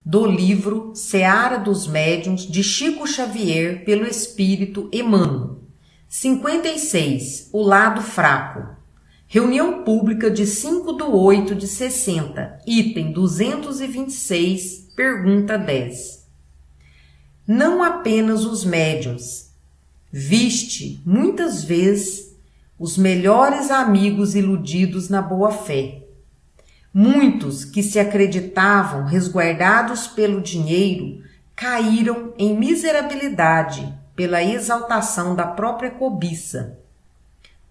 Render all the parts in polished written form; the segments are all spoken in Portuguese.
do livro Seara dos Médiuns de Chico Xavier pelo Espírito Emmanuel. 56. O lado fraco. Reunião pública de 5/8/60, item 226, pergunta 10. Não apenas os médiuns. Viste, muitas vezes, os melhores amigos iludidos na boa-fé. Muitos que se acreditavam resguardados pelo dinheiro caíram em miserabilidade pela exaltação da própria cobiça.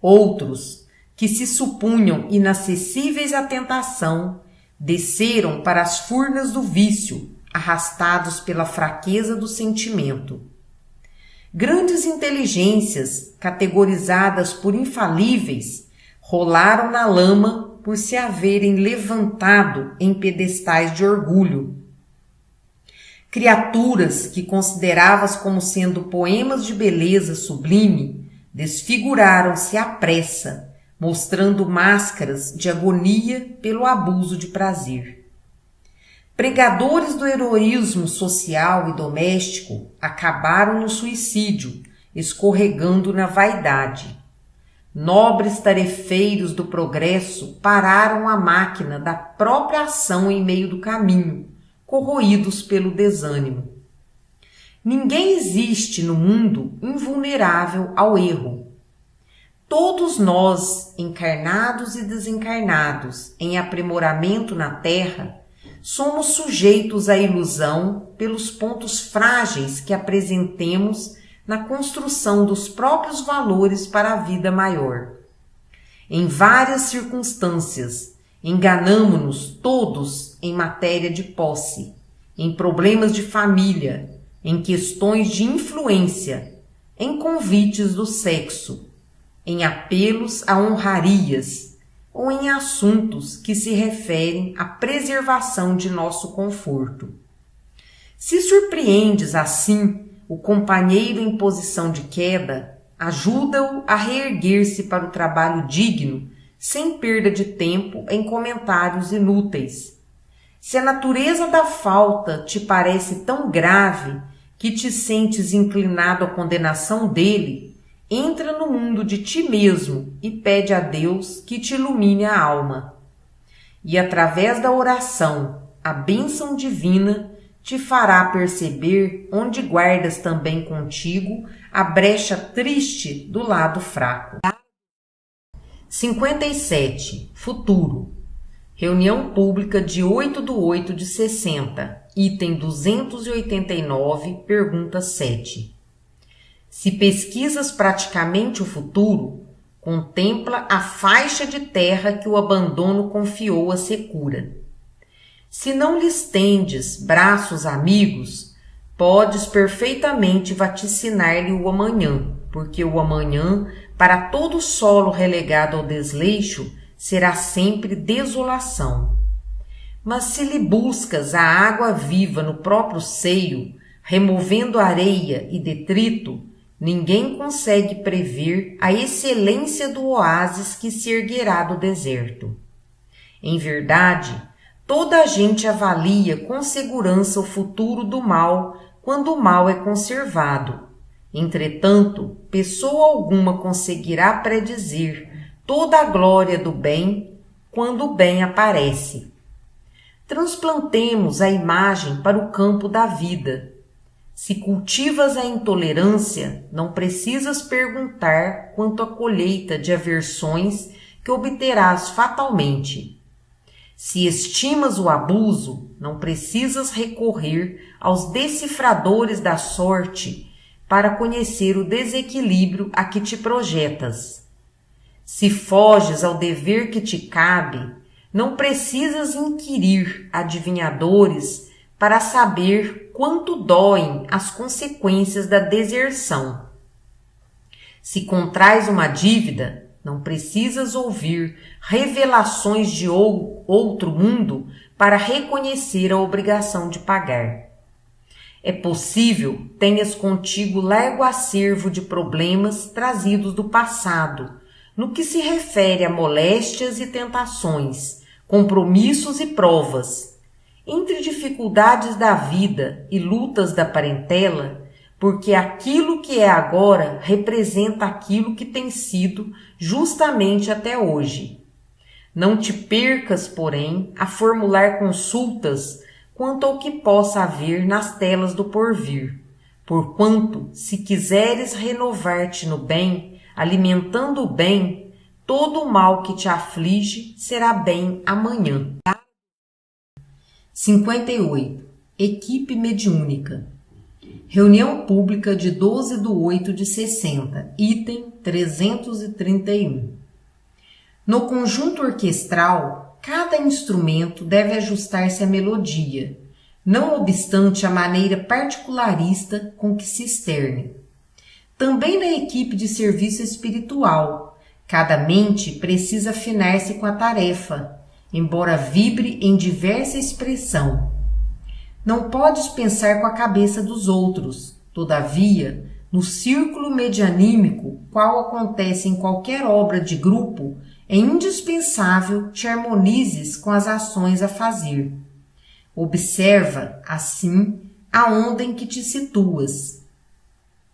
Outros, que se supunham inacessíveis à tentação, desceram para as furnas do vício, arrastados pela fraqueza do sentimento. Grandes inteligências, categorizadas por infalíveis, rolaram na lama por se haverem levantado em pedestais de orgulho. Criaturas que consideravas como sendo poemas de beleza sublime, desfiguraram-se à pressa, mostrando máscaras de agonia pelo abuso de prazer. Pregadores do heroísmo social e doméstico acabaram no suicídio, escorregando na vaidade. Nobres tarefeiros do progresso pararam a máquina da própria ação em meio do caminho, corroídos pelo desânimo. Ninguém existe no mundo invulnerável ao erro. Todos nós, encarnados e desencarnados, em aprimoramento na Terra, somos sujeitos à ilusão pelos pontos frágeis que apresentemos na construção dos próprios valores para a vida maior. Em várias circunstâncias, enganamo-nos todos em matéria de posse, em problemas de família, em questões de influência, em convites do sexo, em apelos a honrarias ou em assuntos que se referem à preservação de nosso conforto. Se surpreendes assim o companheiro em posição de queda, ajuda-o a reerguer-se para o trabalho digno, sem perda de tempo em comentários inúteis. Se a natureza da falta te parece tão grave que te sentes inclinado à condenação dele, entra no mundo de ti mesmo e pede a Deus que te ilumine a alma. E através da oração, a bênção divina te fará perceber onde guardas também contigo a brecha triste do lado fraco. 57. Futuro. Reunião pública de 8/8/60, item 289, pergunta 7. Se pesquisas praticamente o futuro, contempla a faixa de terra que o abandono confiou à secura. Se não lhe estendes braços amigos, podes perfeitamente vaticinar-lhe o amanhã, porque o amanhã, para todo solo relegado ao desleixo, será sempre desolação. Mas se lhe buscas a água viva no próprio seio, removendo areia e detrito, ninguém consegue prever a excelência do oásis que se erguerá do deserto. Em verdade, toda a gente avalia com segurança o futuro do mal quando o mal é conservado. Entretanto, pessoa alguma conseguirá predizer toda a glória do bem quando o bem aparece. Transplantemos a imagem para o campo da vida. Se cultivas a intolerância, não precisas perguntar quanto à colheita de aversões que obterás fatalmente. Se estimas o abuso, não precisas recorrer aos decifradores da sorte para conhecer o desequilíbrio a que te projetas. Se foges ao dever que te cabe, não precisas inquirir adivinhadores para saber quanto doem as consequências da deserção. Se contrais uma dívida, não precisas ouvir revelações de outro mundo para reconhecer a obrigação de pagar. É possível tenhas contigo largo acervo de problemas trazidos do passado, no que se refere a moléstias e tentações, compromissos e provas. entre dificuldades da vida e lutas da parentela, porque aquilo que é agora representa aquilo que tem sido justamente até hoje. Não te percas, porém, a formular consultas quanto ao que possa haver nas telas do porvir, porquanto, se quiseres renovar-te no bem, alimentando o bem, todo o mal que te aflige será bem amanhã. 58. Equipe mediúnica. Reunião pública de 12/8/60, item 331. No conjunto orquestral, cada instrumento deve ajustar-se à melodia, não obstante a maneira particularista com que se externe. Também na equipe de serviço espiritual, cada mente precisa afinar-se com a tarefa, embora vibre em diversa expressão. Não podes pensar com a cabeça dos outros, todavia, no círculo medianímico, qual acontece em qualquer obra de grupo, é indispensável te harmonizes com as ações a fazer. Observa, assim, a onda em que te situas.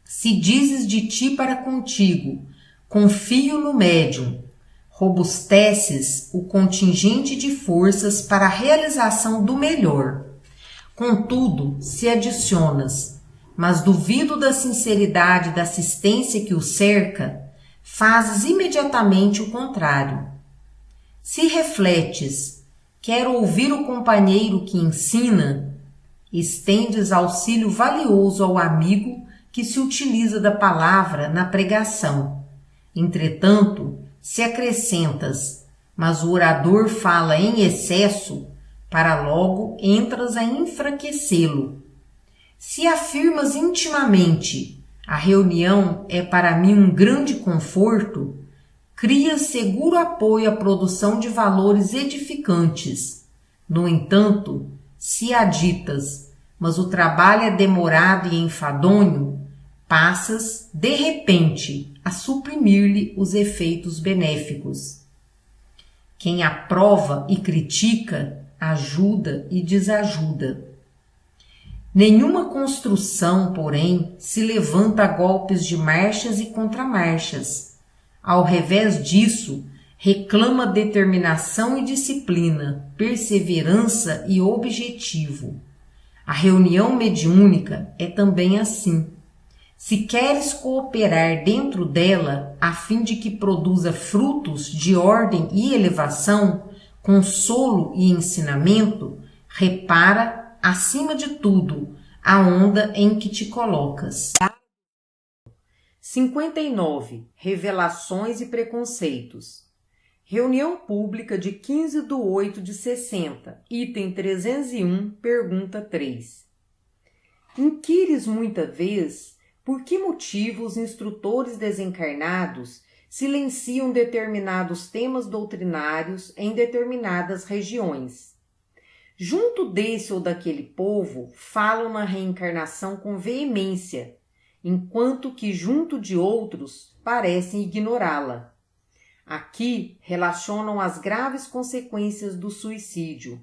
Se dizes de ti para contigo, confio no médium, robusteces o contingente de forças para a realização do melhor. Contudo, se adicionas, mas duvido da sinceridade da assistência que o cerca, fazes imediatamente o contrário. Se refletes, quero ouvir o companheiro que ensina, estendes auxílio valioso ao amigo que se utiliza da palavra na pregação. Entretanto, se acrescentas, mas o orador fala em excesso, para logo entras a enfraquecê-lo. Se afirmas intimamente, a reunião é para mim um grande conforto, cria seguro apoio à produção de valores edificantes. No entanto, se aditas, mas o trabalho é demorado e enfadonho, passas, de repente, a suprimir-lhe os efeitos benéficos. Quem aprova e critica, ajuda e desajuda. Nenhuma construção, porém, se levanta a golpes de marchas e contramarchas. Ao revés disso, reclama determinação e disciplina, perseverança e objetivo. A reunião mediúnica é também assim. Se queres cooperar dentro dela, a fim de que produza frutos de ordem e elevação, consolo e ensinamento, repara, acima de tudo, a onda em que te colocas. 59. Revelações e preconceitos. Reunião pública de 15/8/60, item 301, pergunta 3. Inquires muita vez por que motivo os instrutores desencarnados silenciam determinados temas doutrinários em determinadas regiões. Junto desse ou daquele povo, falam na reencarnação com veemência, enquanto que junto de outros parecem ignorá-la. Aqui relacionam as graves consequências do suicídio.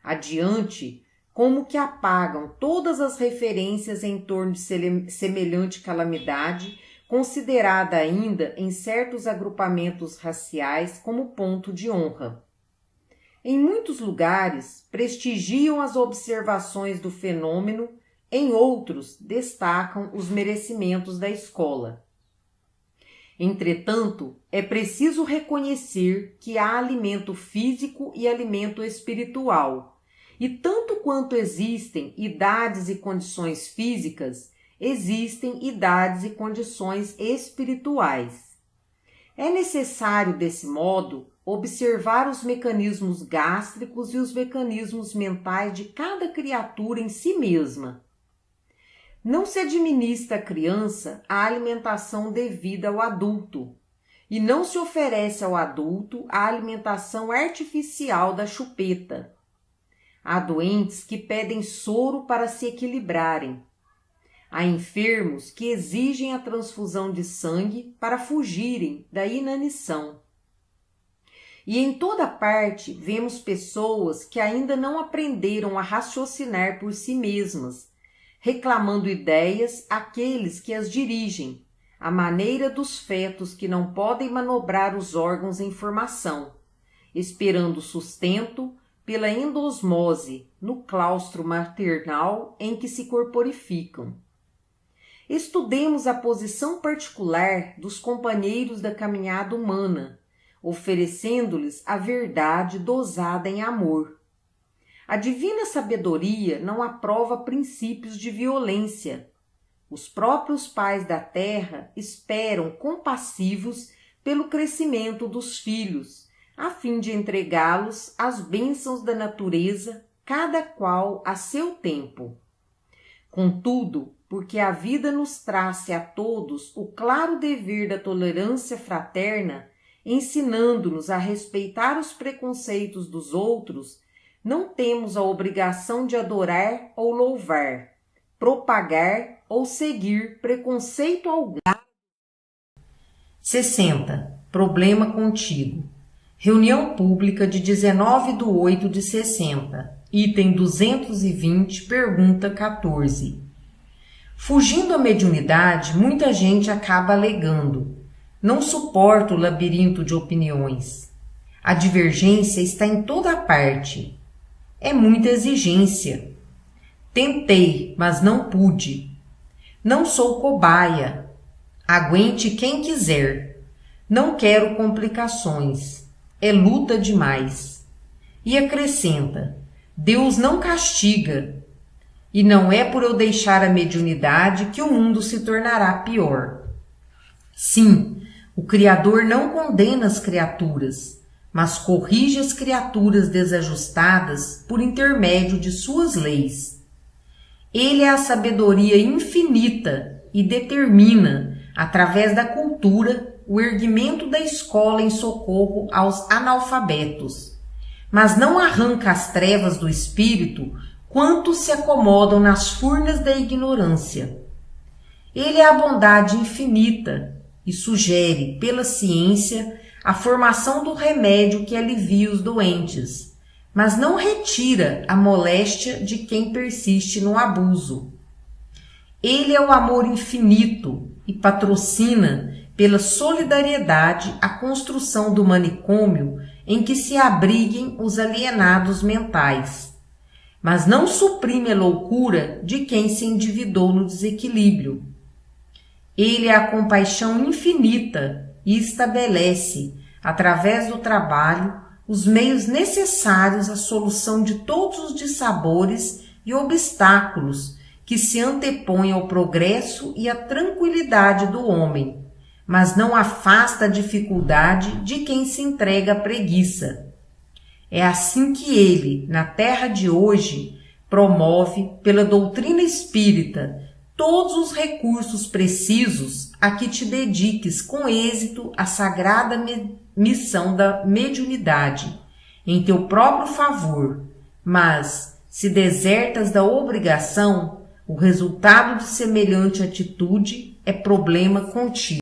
Adiante, como que apagam todas as referências em torno de semelhante calamidade, considerada ainda em certos agrupamentos raciais como ponto de honra. Em muitos lugares, prestigiam as observações do fenômeno, em outros, destacam os merecimentos da escola. Entretanto, é preciso reconhecer que há alimento físico e alimento espiritual, e tanto quanto existem idades e condições físicas, existem idades e condições espirituais. É necessário, desse modo, observar os mecanismos gástricos e os mecanismos mentais de cada criatura em si mesma. Não se administra à criança a alimentação devida ao adulto, e não se oferece ao adulto a alimentação artificial da chupeta. Há doentes que pedem soro para se equilibrarem. Há enfermos que exigem a transfusão de sangue para fugirem da inanição. E em toda parte vemos pessoas que ainda não aprenderam a raciocinar por si mesmas, reclamando ideias àqueles que as dirigem, à maneira dos fetos que não podem manobrar os órgãos em formação, esperando sustento pela endosmose no claustro maternal em que se corporificam. Estudemos a posição particular dos companheiros da caminhada humana, oferecendo-lhes a verdade dosada em amor. A divina sabedoria não aprova princípios de violência. Os próprios pais da terra esperam compassivos pelo crescimento dos filhos, a fim de entregá-los às bênçãos da natureza, cada qual a seu tempo. Contudo, porque a vida nos trace a todos o claro dever da tolerância fraterna, ensinando-nos a respeitar os preconceitos dos outros, não temos a obrigação de adorar ou louvar, propagar ou seguir preconceito algum. 60. Problema contigo. Reunião pública de 19/8/60. Item 220, pergunta 14. Fugindo à mediunidade, muita gente acaba alegando: não suporto o labirinto de opiniões. A divergência está em toda parte. É muita exigência. Tentei, mas não pude. Não sou cobaia. Aguente quem quiser. Não quero complicações. É luta demais. E acrescenta: Deus não castiga. E não é por eu deixar a mediunidade que o mundo se tornará pior. Sim, o Criador não condena as criaturas, mas corrige as criaturas desajustadas por intermédio de suas leis. Ele é a sabedoria infinita e determina, através da cultura, o erguimento da escola em socorro aos analfabetos, mas não arranca as trevas do espírito quantos se acomodam nas furnas da ignorância. Ele é a bondade infinita e sugere, pela ciência, a formação do remédio que alivia os doentes, mas não retira a moléstia de quem persiste no abuso. Ele é o amor infinito e patrocina, pela solidariedade, a construção do manicômio em que se abriguem os alienados mentais, mas não suprime a loucura de quem se endividou no desequilíbrio. Ele é a compaixão infinita e estabelece, através do trabalho, os meios necessários à solução de todos os dissabores e obstáculos que se antepõem ao progresso e à tranquilidade do homem, mas não afasta a dificuldade de quem se entrega à preguiça. É assim que ele, na terra de hoje, promove, pela doutrina espírita, todos os recursos precisos a que te dediques com êxito à sagrada missão da mediunidade, em teu próprio favor, mas, se desertas da obrigação, o resultado de semelhante atitude é problema contigo.